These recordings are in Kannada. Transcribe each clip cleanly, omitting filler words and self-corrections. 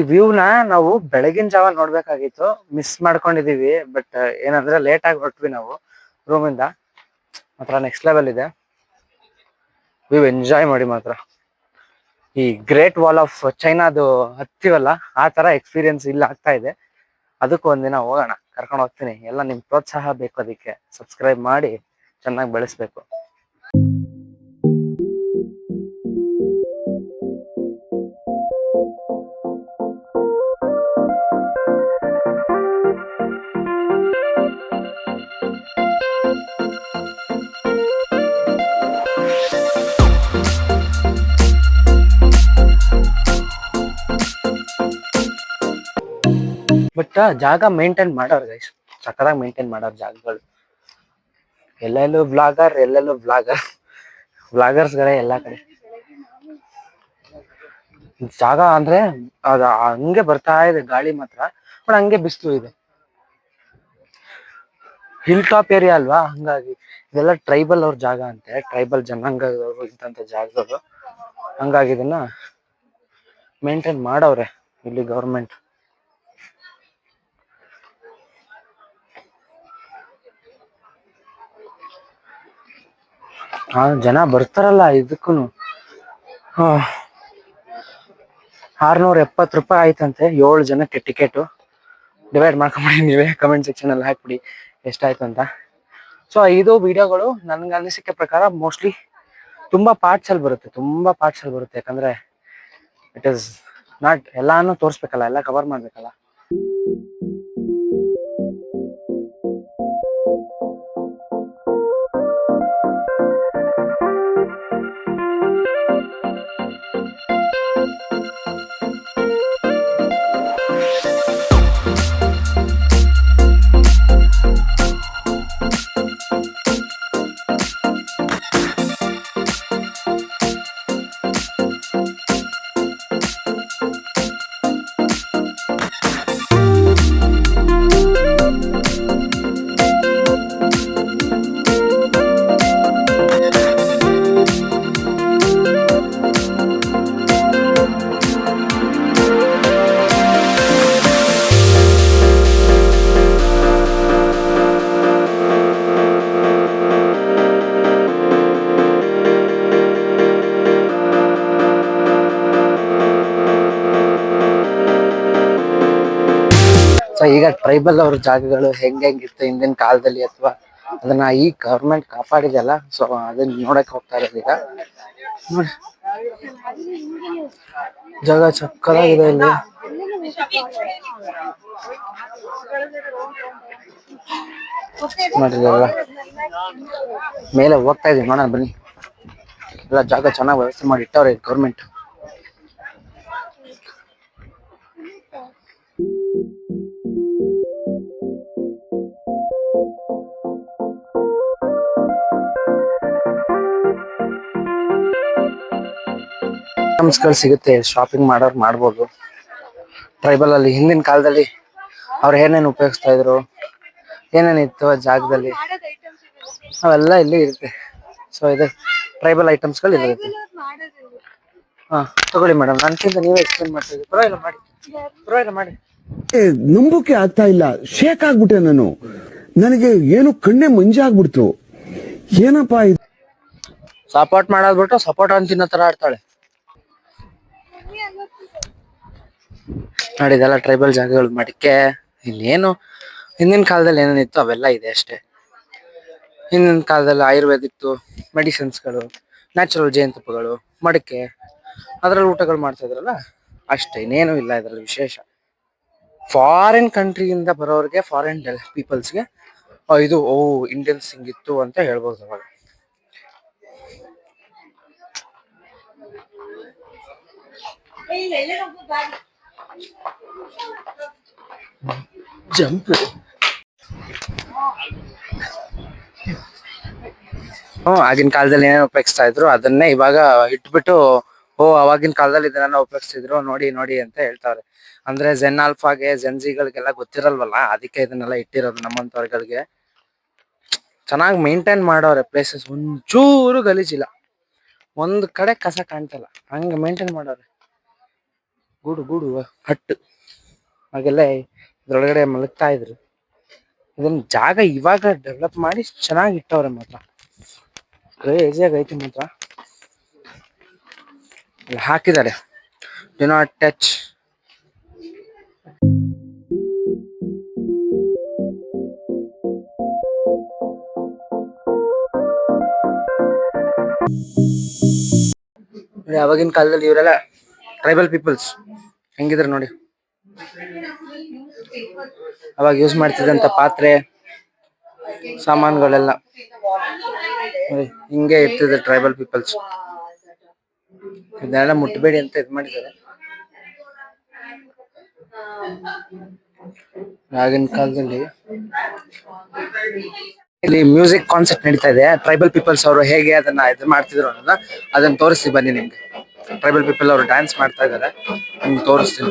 ಈ ವ್ಯೂನ ನಾವು ಬೆಳಗಿನ ಜಾವ ನೋಡ್ಬೇಕಾಗಿತ್ತು, ಮಿಸ್ ಮಾಡ್ಕೊಂಡಿದೀವಿ. ಬಟ್ ಏನಂದ್ರೆ ಲೇಟ್ ಆಗಿ ಹೊರಟ್ವಿ ನಾವು ರೂಮಿಂದ. ಮಾತ್ರ ನೆಕ್ಸ್ಟ್ ಲೆವೆಲ್ ಇದೆ ವ್ಯೂ, ಎಂಜಾಯ್ ಮಾಡಿ ಮಾತ್ರ. ಈ ಗ್ರೇಟ್ ವಾಲ್ ಆಫ್ ಚೈನಾದು ಹತ್ತಿವಲ್ಲ, ಆ ತರ ಎಕ್ಸ್ಪೀರಿಯನ್ಸ್ ಇಲ್ಲ ಆಗ್ತಾ ಇದೆ. ಅದಕ್ಕೂ ಒಂದಿನ ಹೋಗೋಣ, ಕರ್ಕೊಂಡು ಹೋಗ್ತೀನಿ. ಎಲ್ಲ ನಿಮ್ ಪ್ರೋತ್ಸಾಹ ಬೇಕು, ಅದಕ್ಕೆ ಸಬ್ಸ್ಕ್ರೈಬ್ ಮಾಡಿ ಚೆನ್ನಾಗಿ ಬೆಳೆಸ್ಬೇಕು. ಬಟ್ ಜಾಗ ಮೇಂಟೈನ್ ಮಾಡೋರು ಗೈಸ್, ಸಕ್ಕದಾಗಿ ಮೇಂಟೈನ್ ಮಾಡೋರು ಜಾಗಗಳು. ಎಲ್ಲೆಲ್ಲೂ ವ್ಲಾಗರ್ಸ್ಗಳೇ ಎಲ್ಲಾ ಕಡೆ. ಜಾಗ ಅಂದ್ರೆ ಅದ ಹಂಗೆ ಬರ್ತಾ ಇದೆ ಗಾಳಿ ಮಾತ್ರ, ಬಟ್ ಹಂಗೆ ಬಿಸಿಲು ಇದೆ. ಹಿಲ್ ಟಾಪ್ ಏರಿಯಾ ಅಲ್ವಾ, ಹಂಗಾಗಿ ಇದೆಲ್ಲ ಟ್ರೈಬಲ್ ಅವ್ರ ಜಾಗ ಅಂತೆ, ಟ್ರೈಬಲ್ ಜನಾಂಗದವರು ಇದ್ದಂತ ಜಾಗಗಳು. ಹಂಗಾಗಿ ಇದನ್ನ ಮೇಂಟೈನ್ ಮಾಡವ್ರೆ ಇಲ್ಲಿ ಗೌರ್ಮೆಂಟ್. ಜನ ಬರ್ತಾರಲ್ಲ ಇದಕ್ಕೂನು. 670 ರೂಪಾಯಿ ಆಯ್ತಂತೆ 7 ಜನಕ್ಕೆ ಟಿಕೆಟು. ಡಿವೈಡ್ ಮಾಡ್ಕೊಂಬಿಡಿ, ನೀವೇ ಕಮೆಂಟ್ ಸೆಕ್ಷನ್ ಅಲ್ಲಿ ಹಾಕ್ಬಿಡಿ ಎಷ್ಟಾಯ್ತು ಅಂತ. ಸೊ ಇದು ವಿಡಿಯೋಗಳು ನನ್ಗೆ ಅನಿಸಿಕೆ ಪ್ರಕಾರ ಮೋಸ್ಟ್ಲಿ ತುಂಬಾ ಪಾರ್ಟ್ಸ್ ಅಲ್ಲಿ ಬರುತ್ತೆ, ಯಾಕಂದ್ರೆ ಇಟ್ ಇಸ್ ನಾಟ್ ಎಲ್ಲಾನು ತೋರಿಸ್ಬೇಕಲ್ಲ, ಎಲ್ಲ ಕವರ್ ಮಾಡ್ಬೇಕಲ್ಲ. ಸೊ ಈಗ ಟ್ರೈಬಲ್ ಅವ್ರ ಜಾಗಗಳು ಹೆಂಗಿತ್ತು ಹಿಂದಿನ ಕಾಲದಲ್ಲಿ, ಅಥವಾ ಅದನ್ನ ಈ ಗವರ್ಮೆಂಟ್ ಕಾಪಾಡಿದೆಲ್ಲ, ಸೊ ಅದನ್ನ ನೋಡಕ್ ಹೋಗ್ತಾ ಇರೋದು ಈಗ. ನೋಡಿ ಜಾಗ ಚಕ್ಕದಾಗಿದೆ ಇಲ್ಲಿ. ನೋಡಿರಲ್ಲ, ಮೇಲೆ ಹೋಗ್ತಾ ಇದೀವಿ, ನೋಡೋಣ ಬನ್ನಿ. ಎಲ್ಲ ಜಾಗ ಚೆನ್ನಾಗಿ ವ್ಯವಸ್ಥೆ ಮಾಡಿ ಇಟ್ಟವ್ರೆ ಗೌರ್ಮೆಂಟ್. ಐಟಮ್ಸ್ಗಳು ಸಿಗುತ್ತೆ, ಶಾಪಿಂಗ್ ಮಾಡೋರು ಮಾಡ್ಬೋದು. ಟ್ರೈಬಲ್ ಅಲ್ಲಿ ಹಿಂದಿನ ಕಾಲದಲ್ಲಿ ಅವ್ರು ಏನೇನು ಉಪಯೋಗಿಸ್ತಾ ಇದ್ರು, ಏನೇನಿತ್ತು ಆ ಜಾಗದಲ್ಲಿ, ಅವೆಲ್ಲ ಇಲ್ಲಿ ಇರುತ್ತೆ. ಸೊ ಇದು ಟ್ರೈಬಲ್ ಐಟಮ್ಸ್ಗಳು ಇರುತ್ತೆ. ತಗೊಳ್ಳಿ ಮೇಡಮ್, ನನ್ಕಿಂತ ನೀವೇ ಎಕ್ಸ್ಪ್ಲೇನ್ ಮಾಡ್ತಿದ್ರಿ. ಪರವಾಗಿಲ್ಲ ಮಾಡಿ. ನಂಬೋಕೆ ಆಗ್ತಾ ಇಲ್ಲ, ಶೇಕ್ ಆಗ್ಬಿಟ್ಟೆ ನಾನು. ನನಗೆ ಏನು ಕಣ್ಣೆ ಮಂಜಾಗ್ಬಿಡ್ತು. ಏನಪ್ಪಾ ಇದು? ಸಪೋರ್ಟ್ ಮಾಡೋದ್ಬಿಟ್ಟು ಸಪೋರ್ಟ್ ಅಂತ ತಿನ್ನೋ ತರ ಆಡ್ತಾಳೆ ನೋಡಿ. ಇದೆಲ್ಲ ಟ್ರೈಬಲ್ ಜಾಗಗಳು, ಮಡಿಕೆ. ಇನ್ನೇನು ಹಿಂದಿನ ಕಾಲದಲ್ಲಿ ಏನೇನಿತ್ತು ಅವೆಲ್ಲ ಇದೆ ಅಷ್ಟೇ. ಹಿಂದಿನ ಕಾಲದಲ್ಲಿ ಆಯುರ್ವೇದಿಕ್ ಮೆಡಿಸಿನ್ಸ್ಗಳು, ನ್ಯಾಚುರಲ್ ಜೇನುತುಪ್ಪಗಳು, ಮಡಿಕೆ, ಅದ್ರಲ್ಲಿ ಊಟಗಳು ಮಾಡ್ತಾ ಇದ್ರಲ್ಲ ಅಷ್ಟೇ, ಇನ್ನೇನು ಇಲ್ಲ ಇದರಲ್ಲಿ ವಿಶೇಷ. ಫಾರಿನ್ ಕಂಟ್ರಿಯಿಂದ ಬರೋರಿಗೆ, ಫಾರಿನ್ ಪೀಪಲ್ಸ್ಗೆ ಇದು ಇಂಡಿಯನ್ಸ್ ಹಿಂಗಿತ್ತು ಅಂತ ಹೇಳ್ಬೋದು ಅವಾಗ. ಜಂಪ್ ಆಗಿನ ಕಾಲದಲ್ಲಿ ಏನೇನು ಉಪಯೋಗಿಸ್ತಾ ಇದ್ರು ಅದನ್ನೇ ಇವಾಗ ಇಟ್ಬಿಟ್ಟು, ಅವಾಗಿನ ಕಾಲದಲ್ಲಿ ಇದನ್ನ ಉಪಯೋಗಿಸ್ತಿದ್ರು ನೋಡಿ ನೋಡಿ ಅಂತ ಹೇಳ್ತಾರೆ. ಅಂದ್ರೆ ಜೆನ್ ಆಲ್ಫಾಗೆ, ಜೆನ್ಜಿಗಳಿಗೆಲ್ಲ ಗೊತ್ತಿರಲ್ವಲ್ಲ, ಅದಕ್ಕೆ ಇದನ್ನೆಲ್ಲ ಇಟ್ಟಿರೋದು ನಮ್ಮಂತವ್ರಗಳಿಗೆ. ಚೆನ್ನಾಗಿ ಮೇಂಟೈನ್ ಮಾಡೋರೆ ಪ್ಲೇಸಸ್, ಒಂಚೂರು ಗಲೀಜಿಲ್ಲ, ಒಂದ್ ಕಡೆ ಕಸ ಕಾಣ್ತಲ್ಲ, ಹಂಗ ಮೇಂಟೈನ್ ಮಾಡೋರೆ. ಗೂಡು ಗೂಡು ಹಟ್ಟು ಹಾಗೆಲ್ಲ ಇದ್ರೊಳಗಡೆ ಮಲಗ್ತಾ ಇದ್ರು. ಇದನ್ನ ಜಾಗ ಇವಾಗ ಡೆವಲಪ್ ಮಾಡಿ ಚೆನ್ನಾಗಿ ಇಟ್ಟವ್ರೆ ಮಾತ್ರ. ಕ್ರೇಜಿಯಾಗಿ ಐತಿ ಮಾತ್ರ. ಇಲ್ಲಿ ಹಾಕಿದ್ದಾರೆ ಡು ನಾಟ್ ಟಚ್. ಅವಾಗಿನ ಕಾಲದಲ್ಲಿ ಇವರೆಲ್ಲ ಟ್ರೈಬಲ್ ಪೀಪಲ್ಸ್ ಹೆಂಗಿದ್ರು ನೋಡಿ. ಅವಾಗ ಯೂಸ್ ಮಾಡ್ತಿದ್ದಂತ ಪಾತ್ರೆ ಸಾಮಾನುಗಳೆಲ್ಲ ಹಿಂಗೆ ಇರ್ತಿದ್ರು ಟ್ರೈಬಲ್ ಪೀಪಲ್ಸ್. ಇದನ್ನೆಲ್ಲ ಮುಟ್ಬೇಡಿ ಅಂತ ಇದ್ ಮಾಡಿದ್ದಾರೆ. ಆಗಿನ ಕಾಲದಲ್ಲಿ ಇಲ್ಲಿ ಮ್ಯೂಸಿಕ್ ಕಾನ್ಸರ್ಟ್ ನಡೀತಾ ಇದೆ. ಟ್ರೈಬಲ್ ಪೀಪಲ್ಸ್ ಅವರು ಹೇಗೆ ಅದನ್ನ ಇದು ಮಾಡ್ತಿದ್ರು ಅನ್ನೋದನ್ನ ಅದನ್ನ ತೋರಿಸ್ತೀವಿ ಬನ್ನಿ ನಿಮ್ಗೆ. ಟ್ರೈಬಲ್ ಪೀಪಲ್ ಅವರು ಡ್ಯಾನ್ಸ್ ಮಾಡ್ತಾ ಇದ್ದಾರೆ, ನಿಮ್ಗೆ ತೋರಿಸ್ತೀನಿ.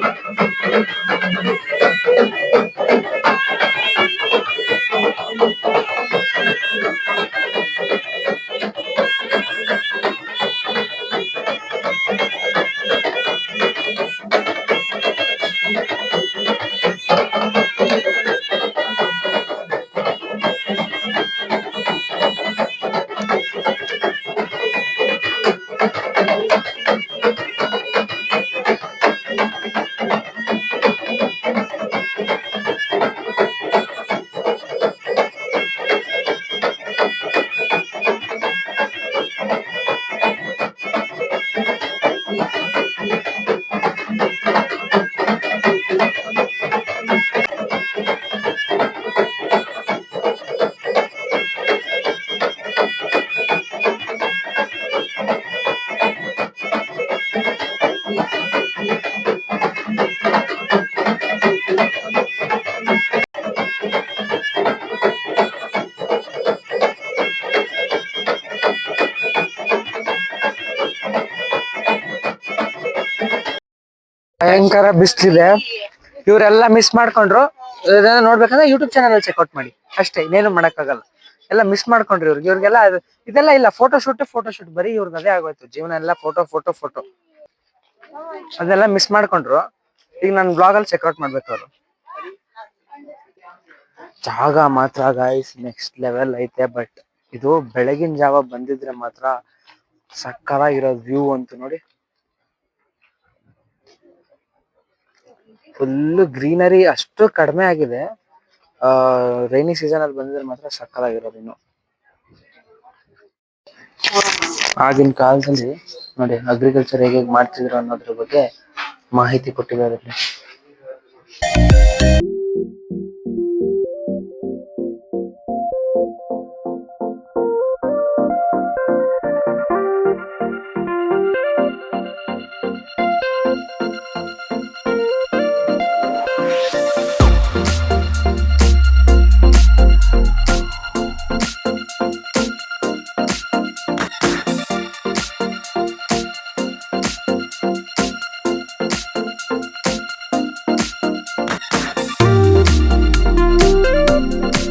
ಭಯಂಕರ ಬಿಸ್ಲಿದೆ. ಇವರೆಲ್ಲ ಮಿಸ್ ಮಾಡ್ಕೊಂಡ್ರು. ಇದನ್ನ ನೋಡ್ಬೇಕಂದ್ರೆ ಯೂಟ್ಯೂಬ್ ಚಾನಲ್ ಅಲ್ಲಿ ಚೆಕ್ಔಟ್ ಮಾಡಿ ಅಷ್ಟೇ, ಇನ್ನೇನು ಮಾಡಕ್ಕಾಗಲ್ಲ. ಎಲ್ಲ ಮಿಸ್ ಮಾಡ್ಕೊಂಡ್ರಿ ಇವ್ರಿಗೆಲ್ಲ ಇದೆಲ್ಲ ಇಲ್ಲ. ಫೋಟೋ ಶೂಟ್ ಬರೀ ಇವ್ರದ್ದು ಅದೇ ಆಗೋಯ್ತು ಜೀವನ ಎಲ್ಲ. ಫೋಟೋ ಅದೆಲ್ಲ ಮಿಸ್ ಮಾಡ್ಕೊಂಡ್ರು. ಈಗ ನಾನು ಬ್ಲಾಗ್ ಅಲ್ಲಿ ಚೆಕ್ಔಟ್ ಮಾಡ್ಬೇಕು ಅವ್ರು. ಜಾಗ ಮಾತ್ರ ಗೈಸ್ ನೆಕ್ಸ್ಟ್ ಲೆವೆಲ್ ಐತೆ. ಬಟ್ ಇದು ಬೆಳಗಿನ ಜಾವ ಬಂದಿದ್ರೆ ಮಾತ್ರ ಸಕ್ಕತ್ತಾಗಿರೋ ವ್ಯೂ ಅಂತೂ ನೋಡಿ. ಫುಲ್ ಗ್ರೀನರಿ ಅಷ್ಟು ಕಡಿಮೆ ಆಗಿದೆ. ರೈನಿ ಸೀಸನ್ ಅಲ್ಲಿ ಬಂದಿದ್ರೆ ಮಾತ್ರ ಸಕ್ಕತ್ತಾಗಿರೋದು. ಇನ್ನು ಆಗಿನ ಕಾಲದಲ್ಲಿ ನೋಡಿ ಅಗ್ರಿಕಲ್ಚರ್ ಹೇಗೆ ಮಾಡ್ತಿದ್ರು ಅನ್ನೋದ್ರ ಬಗ್ಗೆ ಮಾಹಿತಿ ಕೊಟ್ಟಿದ್ದಾರೆ.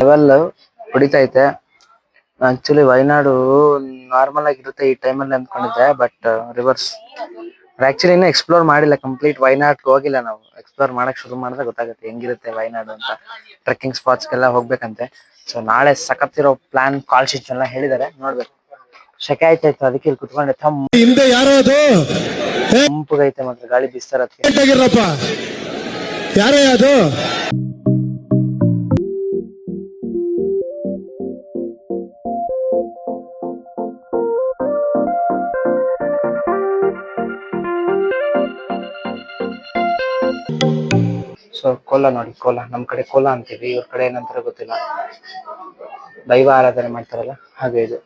ಲೆವೆಲ್ ಹೊಡಿತೈತೆ. ಆಕ್ಚುಲಿ ವಯನಾಡು ನಾರ್ಮಲ್ ಆಗಿರುತ್ತೆ ಈ ಟೈಮಲ್ಲಿ ಅಂದ್ಕೊಂಡಿದ್ದೆ, ಬಟ್ ರಿವರ್ಸ್. ಆಕ್ಚುಲಿ ಇನ್ನೂ ಎಕ್ಸ್ಪ್ಲೋರ್ ಮಾಡಿಲ್ಲ ಕಂಪ್ಲೀಟ್. ವಯನಾಡ್ ಹೋಗಿಲ್ಲ ನಾವು. ಎಕ್ಸ್ಪ್ಲೋರ್ ಮಾಡಕ್ ಶುರು ಮಾಡಿದ್ರೆ ಗೊತ್ತಾಗುತ್ತೆ ಹೆಂಗಿರುತ್ತೆ ವಯನಾಡು ಅಂತ. ಟ್ರೆಕ್ಕಿಂಗ್ ಸ್ಪಾಟ್ಸ್ಗೆಲ್ಲ ಹೋಗ್ಬೇಕಂತೆ. ಸೊ ನಾಳೆ ಸಖತ್ತಿರೋ ಪ್ಲಾನ್ ಕಾಲ್ ಶೀಟ್ಸ್ ಎಲ್ಲ ಹೇಳಿದ್ದಾರೆ, ನೋಡ್ಬೇಕು. ಶೆಕೆ ಆಯ್ತಾಯ್ತು, ಅದಕ್ಕೆ ಇಲ್ಲಿ ಕುತ್ಕೊಂಡೆ. ಹಿಂದೆ ಯಾರೋ ಅದು ತಂಪುಗೈತೆ ಮಾತ್ರ, ಗಾಳಿ ಬೀಸ್ತಾರತ್ತೆ. ಯಾರೇ ಅದು ಸೊ ಕೋಲ ನೋಡಿ, ಕೋಲ ನಮ್ ಕಡೆ ಕೋಲ ಅಂತೀವಿ, ಇವ್ರ ಕಡೆ ಏನಂತಾರೆ ಗೊತ್ತಿಲ್ಲ. ದೈವ ಆರಾಧನೆ ಮಾಡ್ತಾರಲ್ಲ ಹಾಗೆ ಇದು.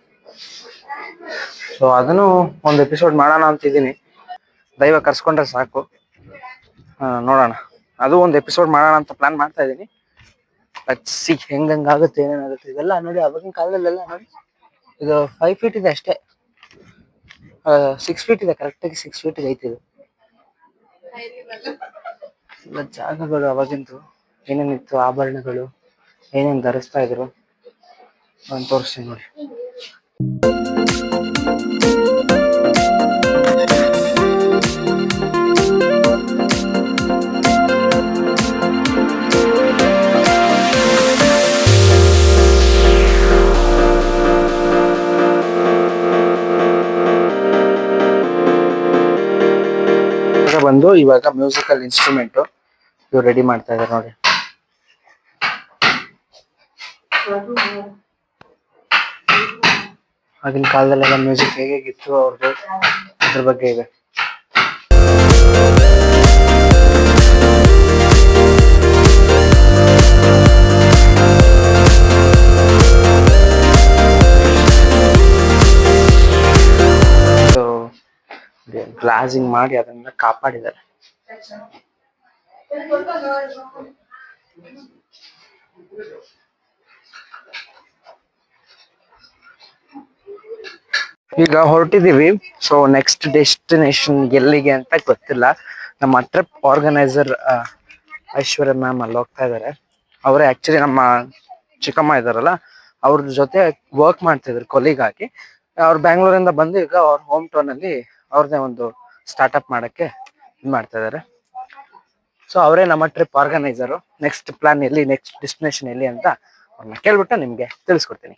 ಸೊ ಅದನ್ನು ಒಂದು ಎಪಿಸೋಡ್ ಮಾಡೋಣ ಅಂತಿದ್ದೀನಿ. ದೈವ ಕರ್ಸ್ಕೊಂಡ್ರೆ ಸಾಕು. ನೋಡೋಣ, ಅದು ಒಂದು ಎಪಿಸೋಡ್ ಮಾಡೋಣ ಅಂತ ಪ್ಲಾನ್ ಮಾಡ್ತಾ ಇದ್ದೀನಿ. ಸಿ ಹೆಂಗಾಗುತ್ತೆ ಏನೇನಾಗುತ್ತೆ. ಇದೆಲ್ಲ ನೋಡಿ ಅವಾಗಿನ ಕಾಲದಲ್ಲೆಲ್ಲ ನೋಡಿ, ಇದು 5 ಫೀಟ್ ಇದೆ ಅಷ್ಟೇ. 6 ಫೀಟ್ ಇದೆ, ಕರೆಕ್ಟಾಗಿ 6 ಫೀಟ್ ಐತಿ ಇದು. ಎಲ್ಲ ಜಾಗಗಳು ಅವಾಗಿಂದು ಏನೇನಿತ್ತು, ಆಭರಣಗಳು ಏನೇನು ಧರಿಸ್ತಾ ಇದ್ರು ಅಂತ ತೋರಿಸ್ತೀನಿ ನೋಡಿ. ಇವಾಗ ಮ್ಯೂಸಿಕಲ್ ಇನ್ಸ್ಟ್ರೂಮೆಂಟ್ ಇವ್ರು ರೆಡಿ ಮಾಡ್ತಾ ಇದಾರೆ ನೋಡಿ. ಆಗಿನ ಕಾಲದಲ್ಲೆಲ್ಲ ಮ್ಯೂಸಿಕ್ ಹೇಗಿತ್ತು ಅವ್ರದ್ದು ಅದ್ರ ಬಗ್ಗೆ ಇದೆ. ಗ್ಲಾಸಿಂಗ್ ಮಾಡಿ ಅದನ್ನ ಕಾಪಾಡಿದ್ದಾರೆ. ಈಗ ಹೊರಟಿದೀವಿ. ಸೊ ನೆಕ್ಸ್ಟ್ ಡೆಸ್ಟಿನೇಷನ್ ಎಲ್ಲಿಗೆ ಅಂತ ಗೊತ್ತಿಲ್ಲ. ನಮ್ಮ ಟ್ರಿಪ್ ಆರ್ಗನೈಸರ್ ಐಶ್ವರ್ಯ ಮ್ಯಾಮ್ ಅಲ್ಲಿ ಹೋಗ್ತಾ ಇದಾರೆ. ಅವರೇ ಆಕ್ಚುಲಿ ನಮ್ಮ ಚಿಕ್ಕಮ್ಮ ಇದಾರಲ್ಲ ಅವ್ರ ಜೊತೆ ವರ್ಕ್ ಮಾಡ್ತಿದ್ರು ಕೊಲೀಗ್ ಆಗಿ. ಅವ್ರು ಬ್ಯಾಂಗ್ಳೂರಿಂದ ಬಂದು ಈಗ ಅವ್ರ ಹೋಮ್ ಟೌನ್ ಅಲ್ಲಿ ಅವ್ರದೇ ಒಂದು ಸ್ಟಾರ್ಟ್ಅಪ್ ಮಾಡಕ್ಕೆ ಇದು ಮಾಡ್ತಾ ಇದಾರೆ. ಸೊ ಅವರೇ ನಮ್ಮ ಟ್ರಿಪ್ ಆರ್ಗನೈಸರು. ನೆಕ್ಸ್ಟ್ ಪ್ಲಾನ್ ಎಲ್ಲಿ, ನೆಕ್ಸ್ಟ್ ಡೆಸ್ಟಿನೇಷನ್ ಎಲ್ಲಿ ಅಂತ ಅವ್ರನ್ನ ಕೇಳ್ಬಿಟ್ಟು ನಿಮ್ಗೆ ತಿಳಿಸ್ಕೊಡ್ತೀನಿ.